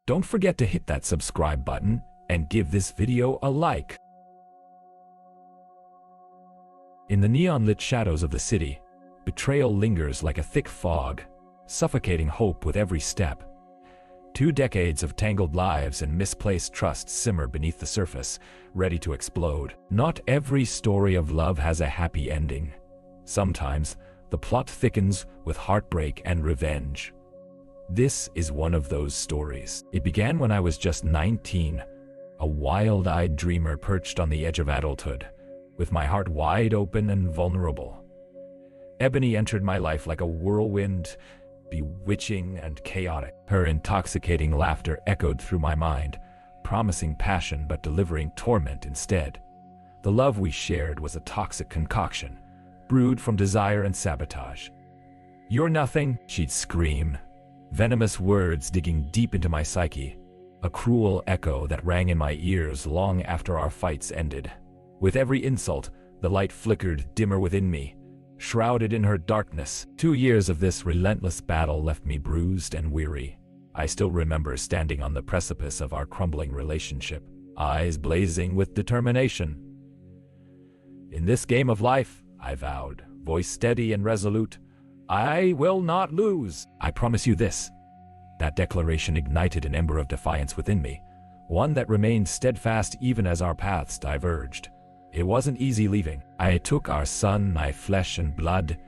Don't forget to hit that subscribe button and give this video a like. In the neon-lit shadows of the city, betrayal lingers like a thick fog, suffocating hope with every step. 2 decades of tangled lives and misplaced trust simmer beneath the surface, ready to explode. Not every story of love has a happy ending. Sometimes, the plot thickens with heartbreak and revenge. This is one of those stories. It began when I was just 19, a wild-eyed dreamer perched on the edge of adulthood, with my heart wide open and vulnerable. Ebony entered my life like a whirlwind, bewitching and chaotic. Her intoxicating laughter echoed through my mind, promising passion but delivering torment instead. The love we shared was a toxic concoction, brewed from desire and sabotage. "You're nothing," she'd scream, venomous words digging deep into my psyche, a cruel echo that rang in my ears long after our fights ended. With every insult, the light flickered dimmer within me, shrouded in her darkness. 2 years of this relentless battle left me bruised and weary. I still remember standing on the precipice of our crumbling relationship, eyes blazing with determination. "In this game of life," I vowed, voice steady and resolute, "I will not lose. I promise you this." That declaration ignited an ember of defiance within me, one that remained steadfast even as our paths diverged. It wasn't easy leaving. I took our son, my flesh and blood,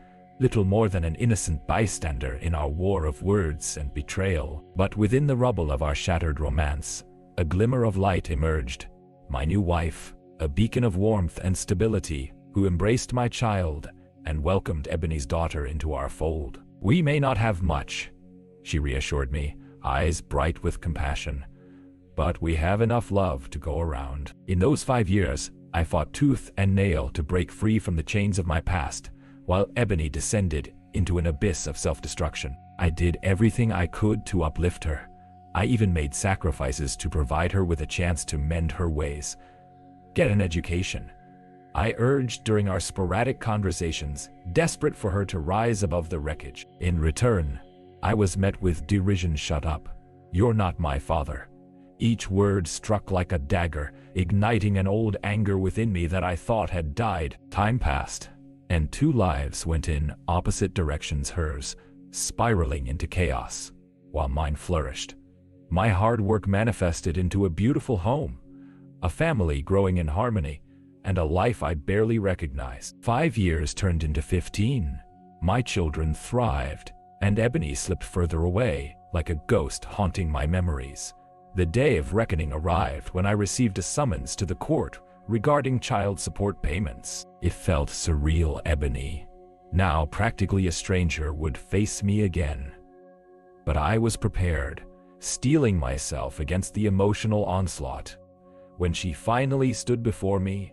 little more than an innocent bystander in our war of words and betrayal. But within the rubble of our shattered romance, a glimmer of light emerged. My new wife, a beacon of warmth and stability, who embraced my child and welcomed Ebony's daughter into our fold. "We may not have much," she reassured me, eyes bright with compassion, "but we have enough love to go around." In those 5 years, I fought tooth and nail to break free from the chains of my past, while Ebony descended into an abyss of self-destruction. I did everything I could to uplift her. I even made sacrifices to provide her with a chance to mend her ways, get an education. I urged during our sporadic conversations, desperate for her to rise above the wreckage. In return, I was met with derision. "Shut up. You're not my father." Each word struck like a dagger, igniting an old anger within me that I thought had died. Time passed, and 2 lives went in opposite directions, hers spiraling into chaos, while mine flourished. My hard work manifested into a beautiful home, a family growing in harmony, and a life I barely recognized. 5 years turned into 15. My children thrived, and Ebony slipped further away, like a ghost haunting my memories. The day of reckoning arrived when I received a summons to the court regarding child support payments. It felt surreal. Ebony, now practically a stranger, would face me again. But I was prepared, steeling myself against the emotional onslaught. When she finally stood before me,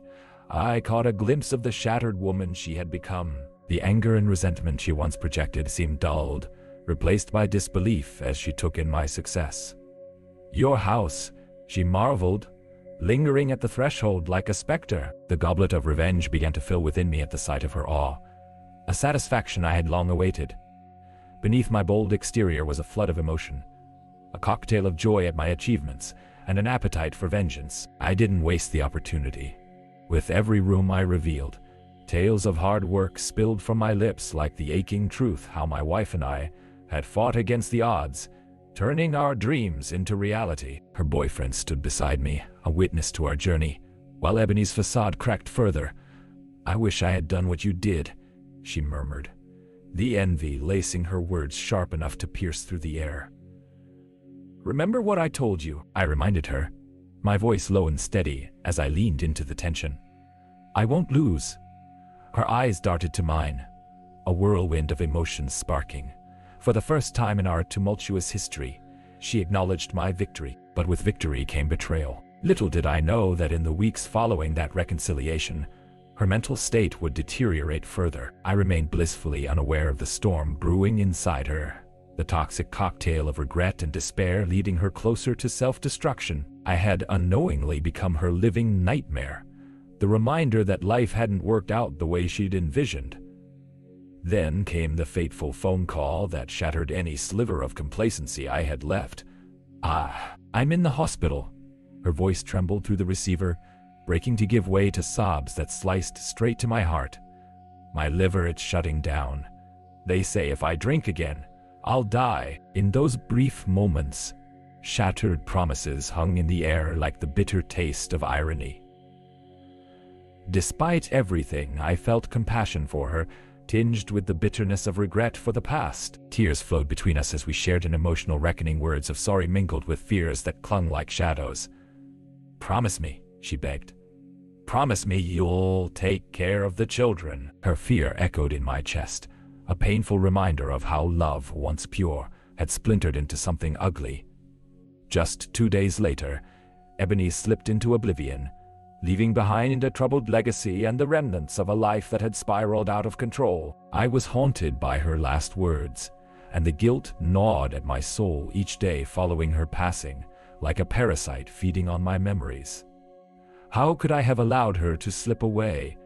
I caught a glimpse of the shattered woman she had become. The anger and resentment she once projected seemed dulled, replaced by disbelief as she took in my success. "Your house," she marveled, lingering at the threshold like a specter. The goblet of revenge began to fill within me at the sight of her awe, a satisfaction I had long awaited. Beneath my bold exterior was a flood of emotion, a cocktail of joy at my achievements, and an appetite for vengeance. I didn't waste the opportunity. With every room I revealed, tales of hard work spilled from my lips like the aching truth how my wife and I had fought against the odds, turning our dreams into reality. Her boyfriend stood beside me, a witness to our journey, while Ebony's facade cracked further. "I wish I had done what you did," she murmured, the envy lacing her words sharp enough to pierce through the air. "Remember what I told you," I reminded her, my voice low and steady as I leaned into the tension. "I won't lose." Her eyes darted to mine, a whirlwind of emotions sparking. For the first time in our tumultuous history, she acknowledged my victory, but with victory came betrayal. Little did I know that in the weeks following that reconciliation, her mental state would deteriorate further. I remained blissfully unaware of the storm brewing inside her, the toxic cocktail of regret and despair leading her closer to self-destruction. I had unknowingly become her living nightmare, the reminder that life hadn't worked out the way she'd envisioned. Then came the fateful phone call that shattered any sliver of complacency I had left. I'm in the hospital." Her voice trembled through the receiver, breaking to give way to sobs that sliced straight to my heart. "My liver, it's shutting down. They say if I drink again, I'll die." In those brief moments, shattered promises hung in the air like the bitter taste of irony. Despite everything, I felt compassion for her, tinged with the bitterness of regret for the past. Tears flowed between us as we shared an emotional reckoning, words of sorry mingled with fears that clung like shadows. "Promise me," she begged. "Promise me you'll take care of the children." Her fear echoed in my chest, a painful reminder of how love, once pure, had splintered into something ugly. Just 2 days later, Ebony slipped into oblivion, leaving behind a troubled legacy and the remnants of a life that had spiraled out of control. I was haunted by her last words, and the guilt gnawed at my soul each day following her passing, like a parasite feeding on my memories. How could I have allowed her to slip away,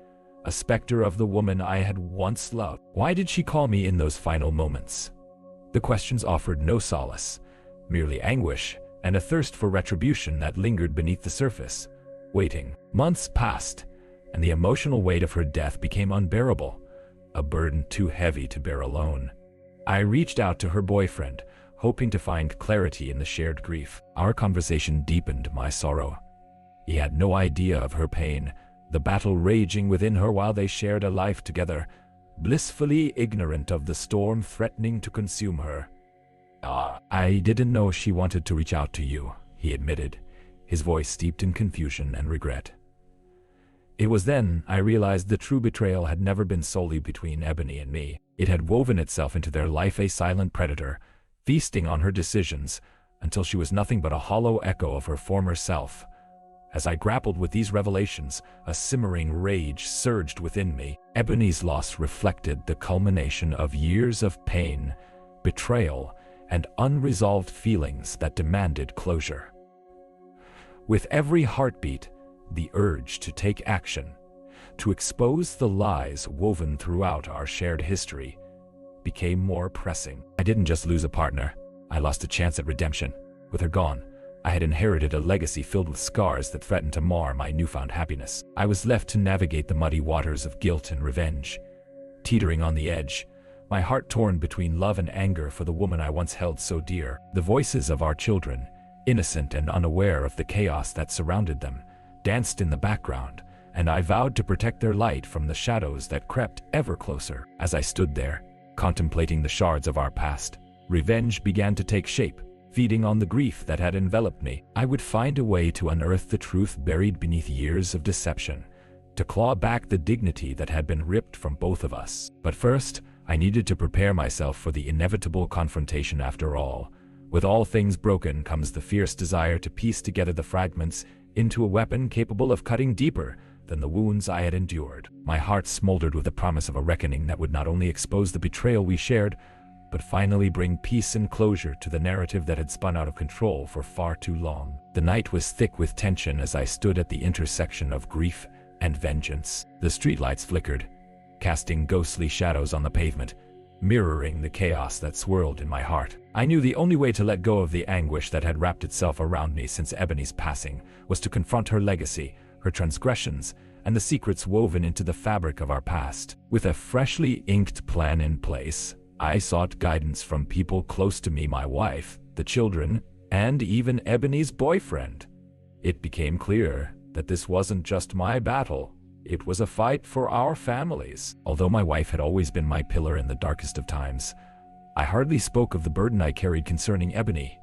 a specter of the woman I had once loved? Why did she call me in those final moments? The questions offered no solace, merely anguish and a thirst for retribution that lingered beneath the surface. Waiting. Months passed, and the emotional weight of her death became unbearable, a burden too heavy to bear alone. I reached out to her boyfriend, hoping to find clarity in the shared grief. Our conversation deepened my sorrow. He had no idea of her pain, the battle raging within her while they shared a life together, blissfully ignorant of the storm threatening to consume her. "I didn't know she wanted to reach out to you," he admitted, his voice steeped in confusion and regret. It was then I realized the true betrayal had never been solely between Ebony and me. It had woven itself into their life, a silent predator, feasting on her decisions until she was nothing but a hollow echo of her former self. As I grappled with these revelations, a simmering rage surged within me. Ebony's loss reflected the culmination of years of pain, betrayal, and unresolved feelings that demanded closure. With every heartbeat, the urge to take action, to expose the lies woven throughout our shared history, became more pressing. I didn't just lose a partner, I lost a chance at redemption. With her gone, I had inherited a legacy filled with scars that threatened to mar my newfound happiness. I was left to navigate the muddy waters of guilt and revenge, teetering on the edge, my heart torn between love and anger for the woman I once held so dear. The voices of our children, innocent and unaware of the chaos that surrounded them, danced in the background, and I vowed to protect their light from the shadows that crept ever closer. As I stood there, contemplating the shards of our past, revenge began to take shape, feeding on the grief that had enveloped me. I would find a way to unearth the truth buried beneath years of deception, to claw back the dignity that had been ripped from both of us. But first, I needed to prepare myself for the inevitable confrontation. After all, with all things broken comes the fierce desire to piece together the fragments into a weapon capable of cutting deeper than the wounds I had endured. My heart smoldered with the promise of a reckoning that would not only expose the betrayal we shared, but finally bring peace and closure to the narrative that had spun out of control for far too long. The night was thick with tension as I stood at the intersection of grief and vengeance. The streetlights flickered, casting ghostly shadows on the pavement, mirroring the chaos that swirled in my heart. I knew the only way to let go of the anguish that had wrapped itself around me since Ebony's passing was to confront her legacy, her transgressions, and the secrets woven into the fabric of our past. With a freshly inked plan in place, I sought guidance from people close to me, my wife, the children, and even Ebony's boyfriend. It became clear that this wasn't just my battle. It was a fight for our families. Although my wife had always been my pillar in the darkest of times, I hardly spoke of the burden I carried concerning Ebony.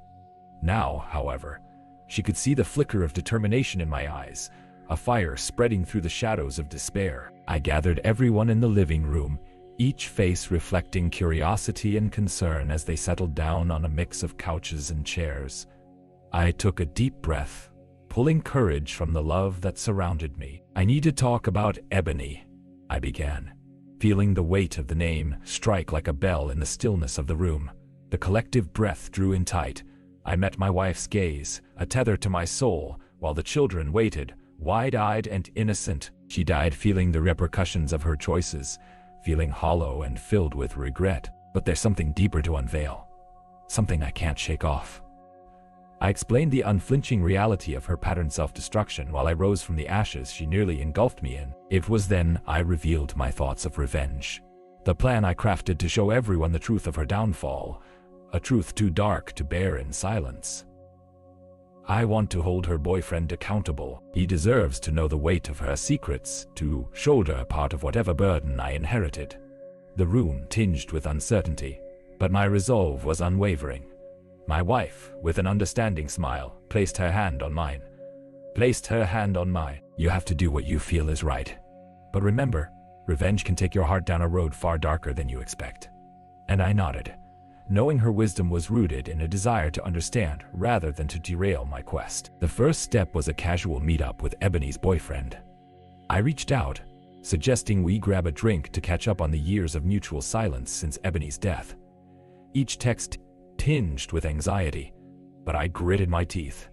Now, however, she could see the flicker of determination in my eyes, a fire spreading through the shadows of despair. I gathered everyone in the living room, each face reflecting curiosity and concern as they settled down on a mix of couches and chairs. I took a deep breath, pulling courage from the love that surrounded me. "I need to talk about Ebony," I began, feeling the weight of the name strike like a bell in the stillness of the room. The collective breath drew in tight. I met my wife's gaze, a tether to my soul, while the children waited, wide-eyed and innocent. She died feeling the repercussions of her choices, feeling hollow and filled with regret. But there's something deeper to unveil, something I can't shake off. I explained the unflinching reality of her patterned self-destruction while I rose from the ashes she nearly engulfed me in. It was then I revealed my thoughts of revenge. The plan I crafted to show everyone the truth of her downfall, a truth too dark to bear in silence. I want to hold her boyfriend accountable. He deserves to know the weight of her secrets, to shoulder a part of whatever burden I inherited. The room tinged with uncertainty, but my resolve was unwavering. My wife, with an understanding smile, placed her hand on mine. You have to do what you feel is right. But remember, revenge can take your heart down a road far darker than you expect. And I nodded, knowing her wisdom was rooted in a desire to understand rather than to derail my quest. The first step was a casual meetup with Ebony's boyfriend. I reached out, suggesting we grab a drink to catch up on the years of mutual silence since Ebony's death. Each text tinged with anxiety, but I gritted my teeth.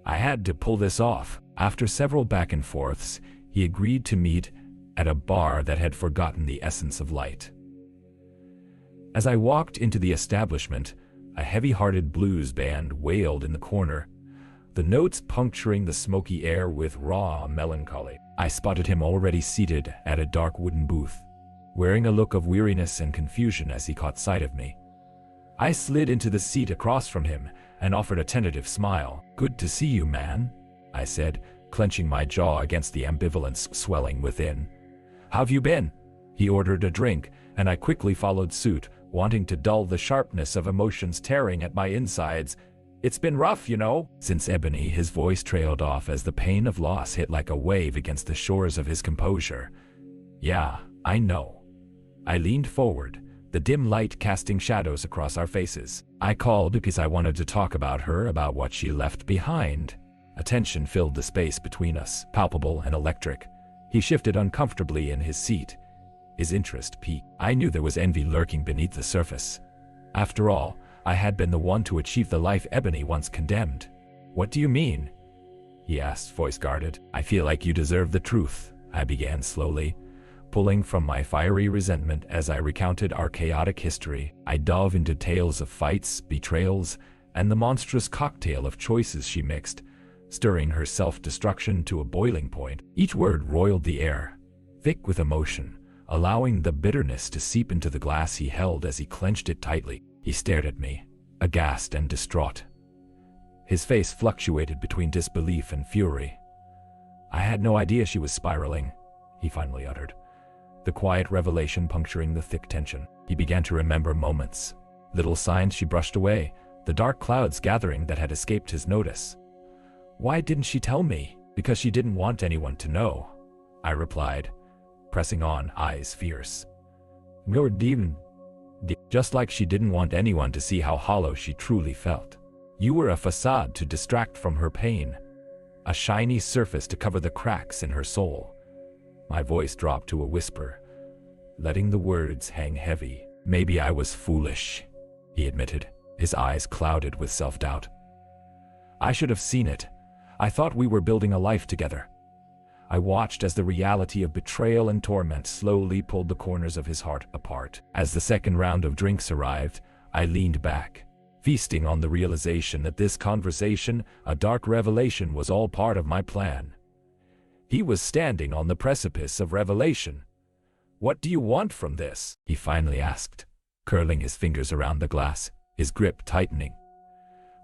I had to pull this off. After several back and forths, he agreed to meet at a bar that had forgotten the essence of light. As I walked into the establishment, a heavy-hearted blues band wailed in the corner, the notes puncturing the smoky air with raw melancholy. I spotted him already seated at a dark wooden booth, wearing a look of weariness and confusion as he caught sight of me. I slid into the seat across from him and offered a tentative smile. "Good to see you, man," I said, clenching my jaw against the ambivalence swelling within. "How've you been?" He ordered a drink, and I quickly followed suit, wanting to dull the sharpness of emotions tearing at my insides. "It's been rough, you know." Since Ebony, his voice trailed off as the pain of loss hit like a wave against the shores of his composure. "Yeah, I know." I leaned forward, the dim light casting shadows across our faces. "I called because I wanted to talk about her, about what she left behind." A tension filled the space between us, palpable and electric. He shifted uncomfortably in his seat. His interest peaked. I knew there was envy lurking beneath the surface. After all, I had been the one to achieve the life Ebony once condemned. "What do you mean?" he asked, voice guarded. "I feel like you deserve the truth," I began slowly, pulling from my fiery resentment as I recounted our chaotic history. I dove into tales of fights, betrayals, and the monstrous cocktail of choices she mixed, stirring her self-destruction to a boiling point. Each word roiled the air, thick with emotion, allowing the bitterness to seep into the glass he held as he clenched it tightly. He stared at me, aghast and distraught. His face fluctuated between disbelief and fury. "I had no idea she was spiraling," he finally uttered, the quiet revelation puncturing the thick tension. He began to remember moments, little signs she brushed away, the dark clouds gathering that had escaped his notice. "Why didn't she tell me?" "Because she didn't want anyone to know," I replied, pressing on, eyes fierce. "You're demon." Just like she didn't want anyone to see how hollow she truly felt. You were a facade to distract from her pain, a shiny surface to cover the cracks in her soul. My voice dropped to a whisper, letting the words hang heavy. "Maybe I was foolish," he admitted, his eyes clouded with self-doubt. "I should have seen it. I thought we were building a life together." I watched as the reality of betrayal and torment slowly pulled the corners of his heart apart. As the second round of drinks arrived, I leaned back, feasting on the realization that this conversation, a dark revelation, was all part of my plan. He was standing on the precipice of revelation. "What do you want from this?" he finally asked, curling his fingers around the glass, his grip tightening.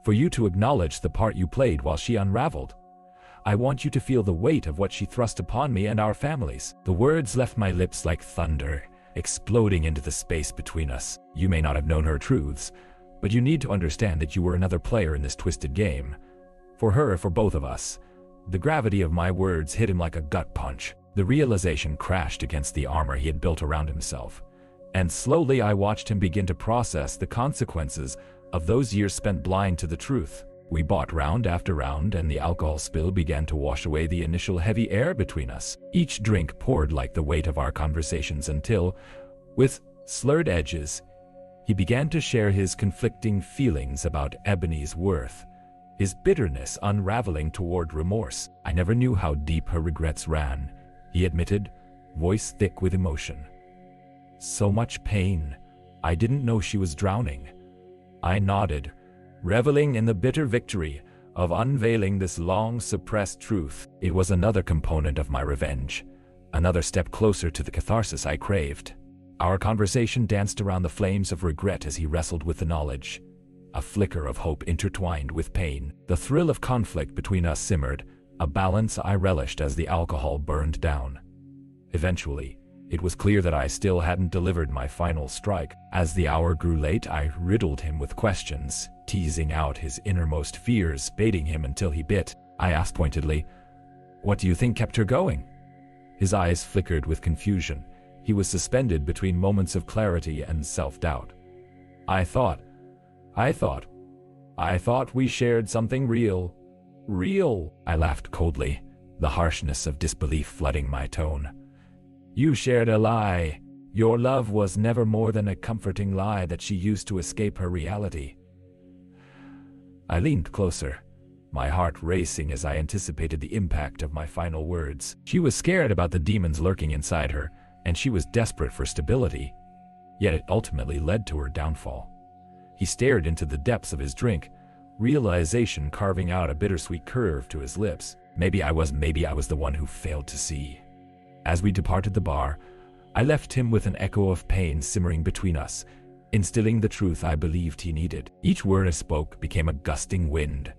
"For you to acknowledge the part you played while she unraveled. I want you to feel the weight of what she thrust upon me and our families." The words left my lips like thunder, exploding into the space between us. "You may not have known her truths, but you need to understand that you were another player in this twisted game. For her, for both of us." The gravity of my words hit him like a gut punch. The realization crashed against the armor he had built around himself, and slowly I watched him begin to process the consequences of those years spent blind to the truth. We bought round after round, and the alcohol spill began to wash away the initial heavy air between us. Each drink poured like the weight of our conversations until, with slurred edges, he began to share his conflicting feelings about Ebony's worth, his bitterness unraveling toward remorse. "I never knew how deep her regrets ran," he admitted, voice thick with emotion. "So much pain. I didn't know she was drowning." I nodded, reveling in the bitter victory, of unveiling this long-suppressed truth. It was another component of my revenge, another step closer to the catharsis I craved. Our conversation danced around the flames of regret as he wrestled with the knowledge. A flicker of hope intertwined with pain. The thrill of conflict between us simmered, a balance I relished as the alcohol burned down. Eventually, it was clear that I still hadn't delivered my final strike. As the hour grew late, I riddled him with questions, teasing out his innermost fears, baiting him until he bit. I asked pointedly, "What do you think kept her going?" His eyes flickered with confusion. He was suspended between moments of clarity and self-doubt. I thought we shared something real. Real? I laughed coldly, the harshness of disbelief flooding my tone. You shared a lie. Your love was never more than a comforting lie that she used to escape her reality. I leaned closer, my heart racing as I anticipated the impact of my final words. She was scared about the demons lurking inside her, and she was desperate for stability. Yet it ultimately led to her downfall. He stared into the depths of his drink, realization carving out a bittersweet curve to his lips. Maybe I was the one who failed to see. As we departed the bar, I left him with an echo of pain simmering between us, instilling the truth I believed he needed. Each word I spoke became a gusting wind,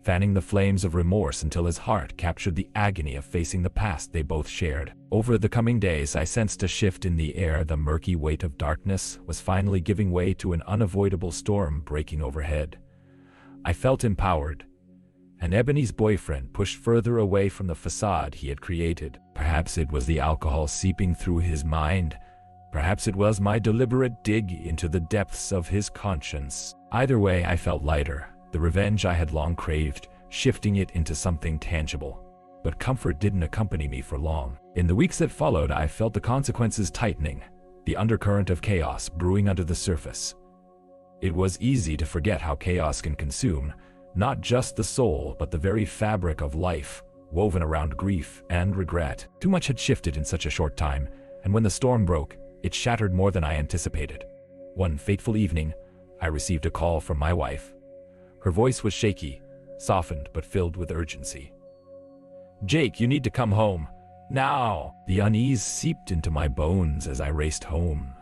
fanning the flames of remorse until his heart captured the agony of facing the past they both shared. Over the coming days, I sensed a shift in the air. The murky weight of darkness was finally giving way to an unavoidable storm breaking overhead. I felt empowered, and Ebony's boyfriend pushed further away from the facade he had created. Perhaps it was the alcohol seeping through his mind. Perhaps it was my deliberate dig into the depths of his conscience. Either way, I felt lighter, the revenge I had long craved, shifting it into something tangible. But comfort didn't accompany me for long. In the weeks that followed, I felt the consequences tightening, the undercurrent of chaos brewing under the surface. It was easy to forget how chaos can consume, not just the soul, but the very fabric of life, woven around grief and regret. Too much had shifted in such a short time, and when the storm broke, it shattered more than I anticipated. One fateful evening, I received a call from my wife. Her voice was shaky, softened but filled with urgency. "Jake, you need to come home. Now!" The unease seeped into my bones as I raced home,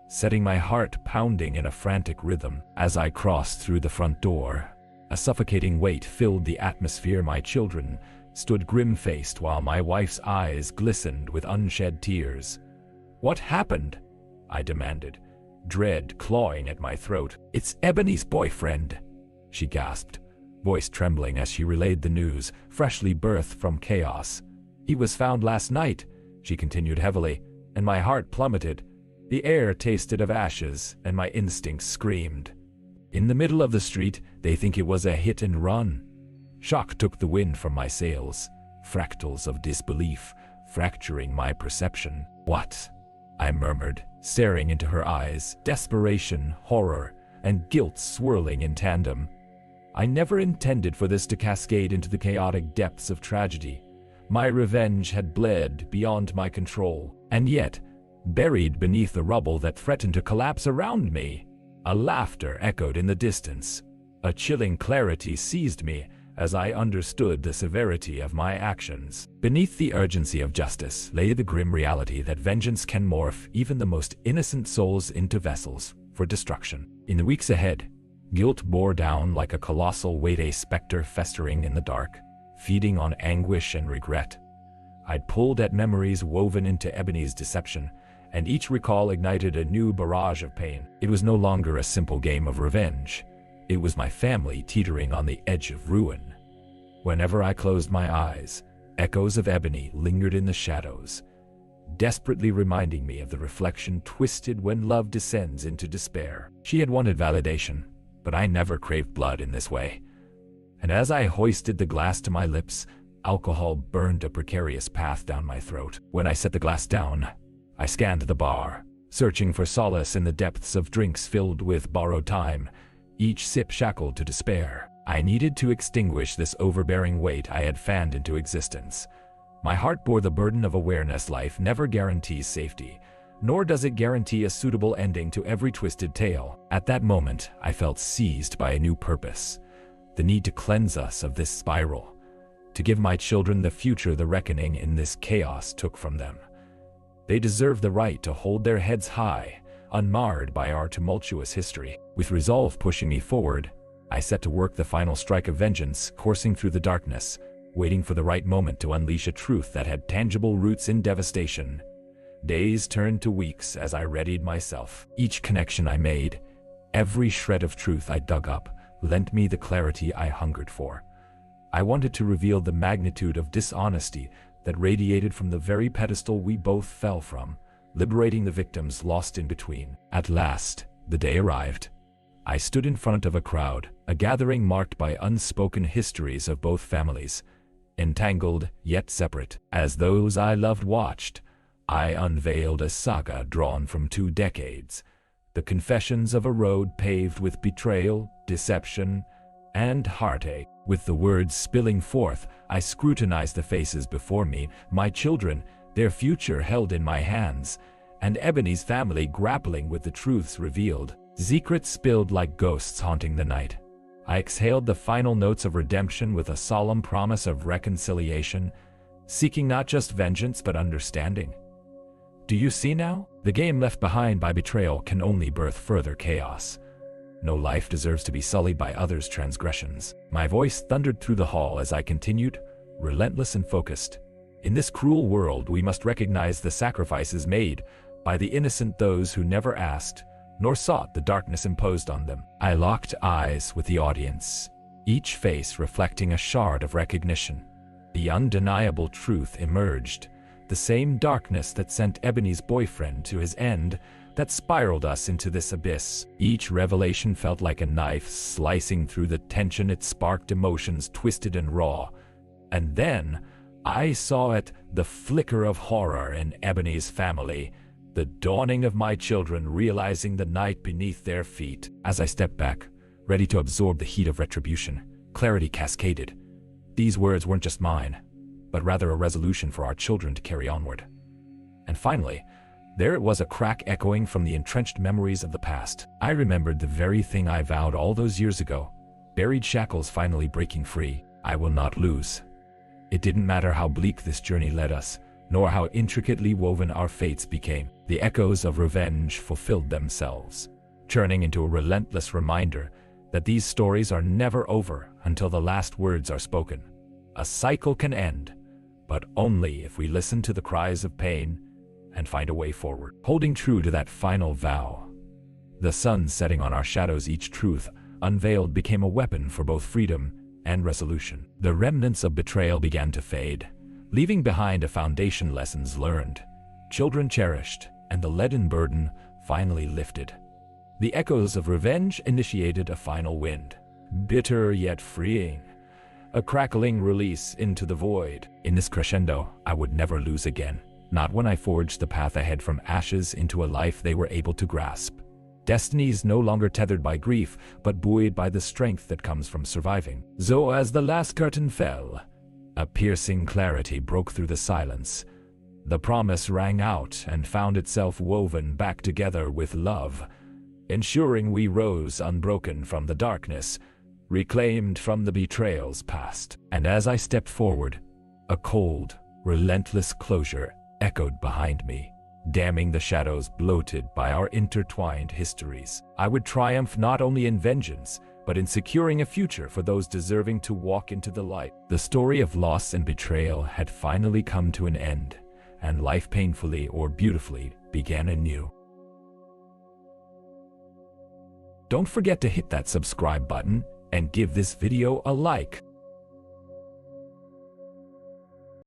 setting my heart pounding in a frantic rhythm. As I crossed through the front door, a suffocating weight filled the atmosphere. My children stood grim-faced while my wife's eyes glistened with unshed tears. "What happened?" I demanded, dread clawing at my throat. "It's Ebony's boyfriend," she gasped, voice trembling as she relayed the news, freshly birthed from chaos. "He was found last night," she continued heavily, and my heart plummeted. The air tasted of ashes, and my instincts screamed. "In the middle of the street, they think it was a hit and run." Shock took the wind from my sails, fractals of disbelief fracturing my perception. "What?" I murmured, staring into her eyes, desperation, horror, and guilt swirling in tandem. I never intended for this to cascade into the chaotic depths of tragedy. My revenge had bled beyond my control, and yet, buried beneath the rubble that threatened to collapse around me, a laughter echoed in the distance. A chilling clarity seized me as I understood the severity of my actions. Beneath the urgency of justice lay the grim reality that vengeance can morph even the most innocent souls into vessels for destruction. In the weeks ahead, guilt bore down like a colossal weight, a specter festering in the dark, feeding on anguish and regret. I'd pulled at memories woven into Ebony's deception, and each recall ignited a new barrage of pain. It was no longer a simple game of revenge. It was my family teetering on the edge of ruin. Whenever I closed my eyes, echoes of Ebony lingered in the shadows, desperately reminding me of the reflection twisted when love descends into despair. She had wanted validation, but I never craved blood in this way. And as I hoisted the glass to my lips, alcohol burned a precarious path down my throat. When I set the glass down, I scanned the bar, searching for solace in the depths of drinks filled with borrowed time, each sip shackled to despair. I needed to extinguish this overbearing weight I had fanned into existence. My heart bore the burden of awareness. Life never guarantees safety, nor does it guarantee a suitable ending to every twisted tale. At that moment, I felt seized by a new purpose, the need to cleanse us of this spiral, to give my children the future the reckoning in this chaos took from them. They deserve the right to hold their heads high, unmarred by our tumultuous history. With resolve pushing me forward, I set to work the final strike of vengeance, coursing through the darkness, waiting for the right moment to unleash a truth that had tangible roots in devastation. Days turned to weeks as I readied myself. Each connection I made, every shred of truth I dug up, lent me the clarity I hungered for. I wanted to reveal the magnitude of dishonesty that radiated from the very pedestal we both fell from, liberating the victims lost in between. At last, the day arrived. I stood in front of a crowd, a gathering marked by unspoken histories of both families, entangled yet separate. As those I loved watched, I unveiled a saga drawn from 2 decades, the confessions of a road paved with betrayal, deception, and heartache. With the words spilling forth, I scrutinized the faces before me, my children, their future held in my hands, and Ebony's family grappling with the truths revealed. Secrets spilled like ghosts haunting the night. I exhaled the final notes of redemption with a solemn promise of reconciliation, seeking not just vengeance but understanding. Do you see now? The game left behind by betrayal can only birth further chaos. No life deserves to be sullied by others' transgressions. My voice thundered through the hall as I continued, relentless and focused. In this cruel world, we must recognize the sacrifices made by the innocent, those who never asked nor sought the darkness imposed on them. I locked eyes with the audience, each face reflecting a shard of recognition. The undeniable truth emerged, the same darkness that sent Ebony's boyfriend to his end, that spiraled us into this abyss. Each revelation felt like a knife slicing through the tension. It sparked emotions twisted and raw. And then I saw it, the flicker of horror in Ebony's family, the dawning of my children realizing the night beneath their feet. As I stepped back, ready to absorb the heat of retribution, clarity cascaded. These words weren't just mine, but rather a resolution for our children to carry onward. And finally, there it was, a crack echoing from the entrenched memories of the past. I remembered the very thing I vowed all those years ago, buried shackles finally breaking free. I will not lose. It didn't matter how bleak this journey led us, nor how intricately woven our fates became. The echoes of revenge fulfilled themselves, churning into a relentless reminder that these stories are never over until the last words are spoken. A cycle can end, but only if we listen to the cries of pain and find a way forward. Holding true to that final vow, the sun setting on our shadows, each truth unveiled became a weapon for both freedom and resolution. The remnants of betrayal began to fade, leaving behind a foundation, lessons learned, children cherished, and the leaden burden finally lifted. The echoes of revenge initiated a final wind, bitter yet freeing, a crackling release into the void. In this crescendo, I would never lose again, not when I forged the path ahead from ashes into a life they were able to grasp. Destinies no longer tethered by grief, but buoyed by the strength that comes from surviving. So as the last curtain fell, a piercing clarity broke through the silence. The promise rang out and found itself woven back together with love, ensuring we rose unbroken from the darkness, reclaimed from the betrayals past. And as I stepped forward, a cold, relentless closure echoed behind me, damning the shadows bloated by our intertwined histories. I would triumph not only in vengeance, but in securing a future for those deserving to walk into the light. The story of loss and betrayal had finally come to an end, and life, painfully or beautifully, began anew. Don't forget to hit that subscribe button and give this video a like.